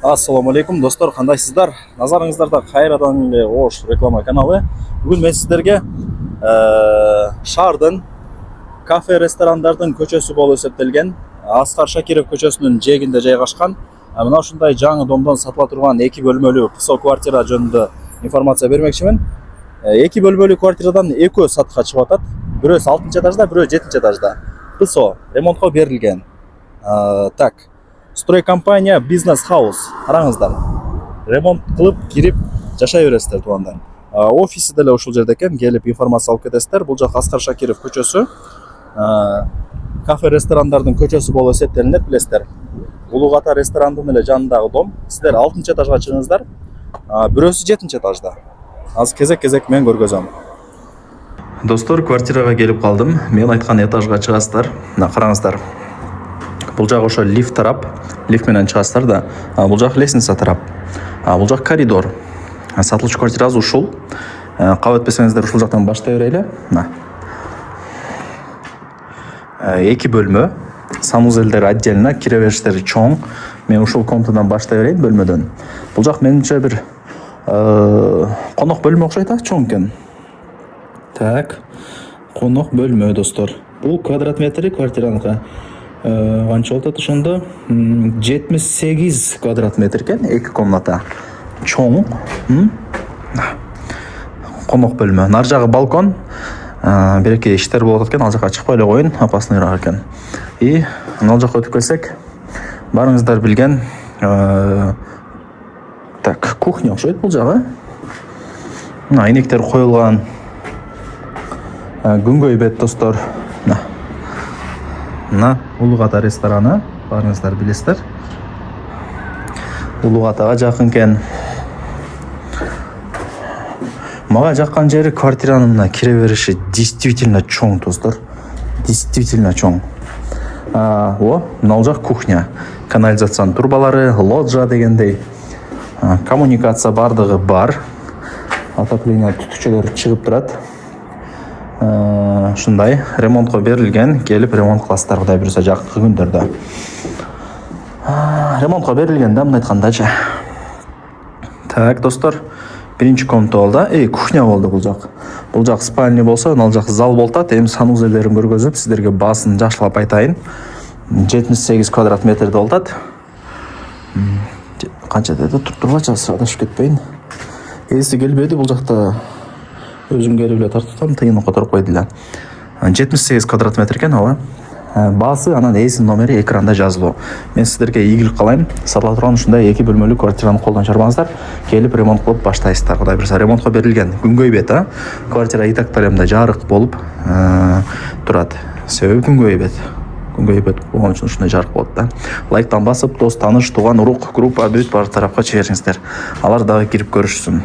Ассаламу алейкум достор, қандайсыздар? Назарыңыздарда қайрадан эле Ош реклама каналы. Бүгін мен сіздерге Шардын кафе ресторандардың көчөсү болуп эсептелген Аскар Шакиров көчөсүнүн жээгинде жайгашкан мына ушундай жаңы домдон сатыла турган 2 бөлмөлүү кысо квартира жөнүндө информация бермекчимин. 2 бөлмөлүү квартирадан экөө сатышка чыгып атат. Бирөөсү 6 этажда, бирөө 7 этажда. Кысо ремонтко берилген. Так. Стройкомпания бизнес хаус. Караңыздар. Ремонт кылып, кирип жашай бересиздер туугандар. Офиси деле ушул жерде экен, келип информация алып кетесиздер. Бул жак Аскар Шакиров көчөсү. Кафе ресторандардын көчөсү болуп эсептелинет, билесиздер. Улуу Ата ресторандын эле жанындагы дом. Сиздер 6 этажга чыгыңыздар. Бирөөсү 7 этажда. Азыр кезек-кезек мен көргөзөм. Достор, квартирага келип калдым. Мен айткан этажга чыгасыздар. Мына караңыздар. Бул жак ошо лифт тарап, лифт менен чыгасыздар да. Бул жак лестница тарап. Бул жак коридор. Сатылчу квартирасы ушул. Кабыл этпесеңиздер ушул жактан баштай берели. Мына. 2 бөлмө. Санузелдер отдельно, кире бериштери чоң. Мен ушул комнатадан баштай берейин, бөлмөдөн. Бул жак менимче бир конок бөлмө окшойт, чоң экен. Так. Конок бөлмө, достор. Бул квадрат метри квартираныкы. Канча болот ошондо? 78 квадрат метр экен, 2 комната. Чоң. Конок бөлмө. Нар жагы балкон. Береке иштер болот экен, ал жака чыкпай эле коюн, опасныйраак экен. И ал жака өтүп келсек, барыңыздар билген так, кухня окшойт бул жагы. Айнектер коюлган. Күнгөй бет, достор. Мына Улуу Ата рестораны, барыңыздар билесиздер. Улуу Атага жакын экен. Мага жаккан жери квартиранын мына кире бериши действительно чоң, достор. Действительно чоң. Мына жак кухня. Канализациянын турбалары, лоджия дегендей. Коммуникация бардыгы бар. Отопление түтүкчөлөр чыгып турат. Ушундай ремонтко берилген, келип ремонт кыласыздар, Кудай буйруса жакынкы күндөрдө. Ремонтко берилген да, мындай айткандачы. Так, достор, биринчи комната болду. Кухня болду бул жак. Бул жак спальня болсо, ал жак зал болот. Эми санузелдерин көргөзүп, сиздерге баасын жакшылап айтайын. 78 квадрат метрде болот. Канча деди, тургачы адашып кетпейин. Эси келбеди бул жакта. Өзүм келип эле тартып тыйынып которуп койду эле. 78 квадрат метр экен, ооба. Баасы анан эсинин номери экранда жазылуу. Мен сиздерге ийгилик каалайм. Сатыла турган ушундай 2 бөлмөлүү квартираны колдон чарбаңыздар. Келип ремонт кылып баштайсыздар. Кудай буйруса ремонтко берилген. Күнгөй бет, квартира итактар эмде жарык болуп турат. Себеби күнгөй бет. Күнгөй бет болгон үчүн ушундай жарык болот да. Лайктан басып, дос, тааныш, тууган, урук, группа бүт бар тарапка жибериңиздер. Алар дагы кирип көрүшсүн.